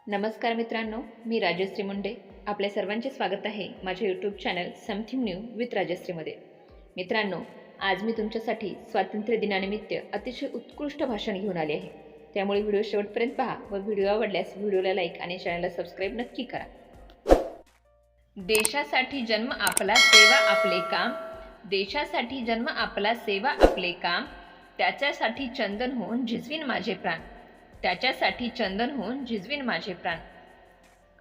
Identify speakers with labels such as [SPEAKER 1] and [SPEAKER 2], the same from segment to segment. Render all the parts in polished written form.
[SPEAKER 1] नमस्कार मित्रांनो, मी राजश्री मुंडे. आपल्या सर्वांचे स्वागत आहे माझ्या YouTube channel something new with राजश्रीमध्ये. मित्रांनो, आज मी तुमच्यासाठी स्वातंत्र्य दिनानिमित्त अतिशय उत्कृष्ट भाषण घेऊन आले आहे. त्यामुळे व्हिडिओ शेवटपर्यंत पहा व व्हिडिओ आवडल्यास व्हिडिओला लाईक आणि चॅनलला सबस्क्राईब नक्की करा. देशासाठी जन्म आपला, सेवा आपले काम. देशासाठी जन्म आपला, सेवा आपले काम. त्याच्यासाठी चंदन होऊन झिजवीन माझे प्राण. त्याच्यासाठी चंदन होऊन झिजवीन माझे प्राण.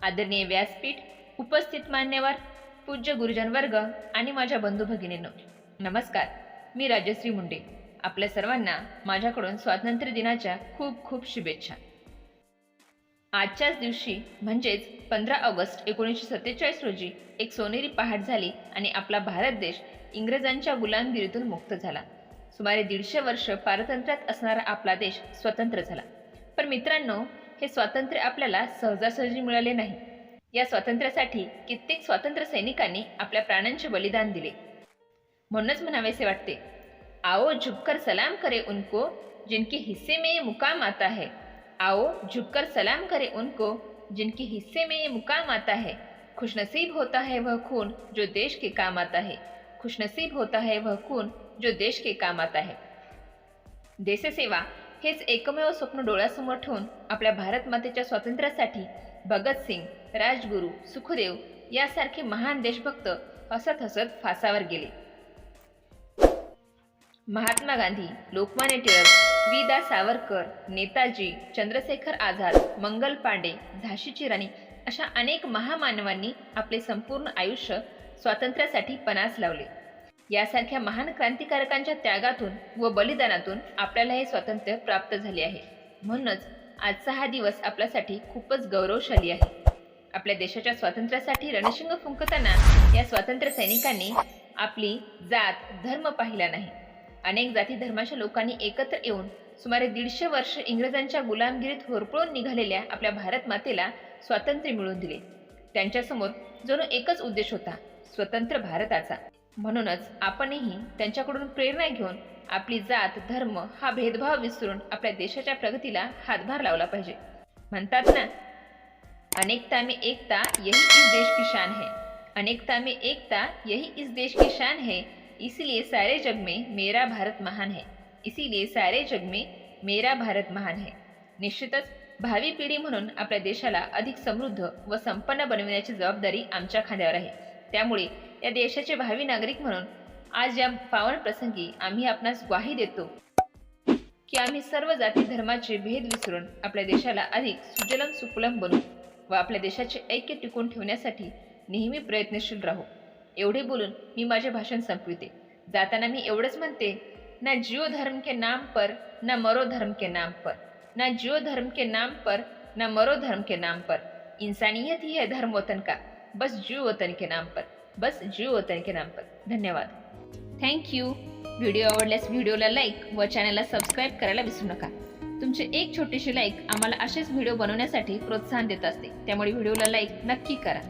[SPEAKER 1] आदरणीय व्यासपीठ, उपस्थित मान्यवर, पूज्य गुरुजन वर्ग आणि माझ्या बंधू भगिनींनो, नमस्कार. मी राजश्री मुंडे. आपल्या सर्वांना माझ्याकडून स्वातंत्र्य दिनाच्या खूप खूप शुभेच्छा. आजच्याच दिवशी म्हणजेच 15 ऑगस्ट 1947 रोजी एक सोनेरी पहाट झाली आणि आपला भारत देश इंग्रजांच्या गुलामगिरीतून मुक्त झाला. सुमारे 150 वर्ष पारतंत्र्यात असणारा आपला देश स्वतंत्र झाला. पण मित्रांनो, हे स्वातंत्र्य आपल्याला सहजासहजी मिळाले नाही. या स्वातंत्र्यासाठी कित्येक स्वातंत्र्य सैनिकांनी आपल्या प्राणांचे बलिदान दिले. म्हणूनच म्हणावेसे वाटते, आओ झुककर सलाम करे उनको जिनके हिस्से में ये मुकाम आता है. आओ झुककर सलाम करे उनको जिनके हिस्से में ये मुकाम आता है. खुशनसीब होता है वह खून जो देश के काम आता है. खुशनसीब होता है वह खून जो देश के काम आता है. देशसेवा हेच एकमेव स्वप्न डोळ्यासमोर ठेवून आपल्या भारत मातेच्या स्वातंत्र्यासाठी भगतसिंग, राजगुरू, सुखदेव यासारखे महान देशभक्त हसत हसत फासावर गेले. महात्मा गांधी, लोकमान्य टिळक, वि. दा. सावरकर, नेताजी, चंद्रशेखर आझाद, मंगल पांडे, झाशीची राणी अशा अनेक महामानवांनी आपले संपूर्ण आयुष्य स्वातंत्र्यासाठी पणास लावले. यासारख्या महान क्रांतिकारकांच्या त्यागातून व बलिदानातून आपल्याला हे स्वातंत्र्य प्राप्त झाले आहे. म्हणूनच आजचा हा दिवस आपल्यासाठी खूपच गौरवशाली आहे. आपल्या देशाच्या स्वातंत्र्यासाठी रणशिंग फुंकताना या स्वातंत्र्य सैनिकांनी आपली जात धर्म पाहिला नाही. अनेक जाती धर्माच्या लोकांनी एकत्र येऊन सुमारे 150 वर्ष इंग्रजांच्या गुलामगिरीत होरपळून निघालेल्या आपल्या भारत मातेला स्वातंत्र्य मिळवून दिले. त्यांच्यासमोर जणू एकच उद्देश होता, स्वतंत्र भारताचा. म्हणूनच आपणही त्यांच्याकडून प्रेरणा घेऊन आपली जात धर्म हा भेदभाव विसरून आपल्या देशाच्या प्रगतीला हातभार लावला पाहिजे. म्हणतात ना, अनेकता में एकता यही इस देश की शान है. अनेकता में एकता यही इस देश की शान है. इसीलिए सारे जग में मेरा भारत महान है. इसीलिए सारे जग में मेरा भारत महान है. निश्चितच भावी पिढी म्हणून आपल्या देशाला अधिक समृद्ध व संपन्न बनविण्याची जबाबदारी आमच्या खांद्यावर आहे. त्यामुळे या देशाचे भावी नागरिक म्हणून आज या पावन प्रसंगी आम्ही आपणास ग्वाही देतो की आम्ही सर्व जाती धर्माचे भेद विसरून आपल्या देशाला अधिक सुजलम सुफलम बनवू व आपल्या देशाचे ऐक्य टिकून ठेवण्यासाठी नेहमी प्रयत्नशील राहू. एवढे बोलून मी माझे भाषण संपविते. जाताना मी एवढंच म्हणते, ना जियो धर्म के नाम पर, ना मरो धर्म के नाम पर. ना जियो धर्म के नाम पर, ना मरो धर्म के नाम पर. इंसानियत ही है धर्म वतन का. बस जियो वतन के नाम पर. बस जियो वतन के नाम पर. धन्यवाद. थँक्यू. व्हिडिओ आवडल्यास व्हिडिओला लाईक व चॅनलला सबस्क्राईब करायला विसरू नका. तुमचे एक छोटीशी लाईक आम्हाला असेच व्हिडिओ बनवण्यासाठी प्रोत्साहन देत असते. त्यामुळे व्हिडिओला लाईक नक्की करा.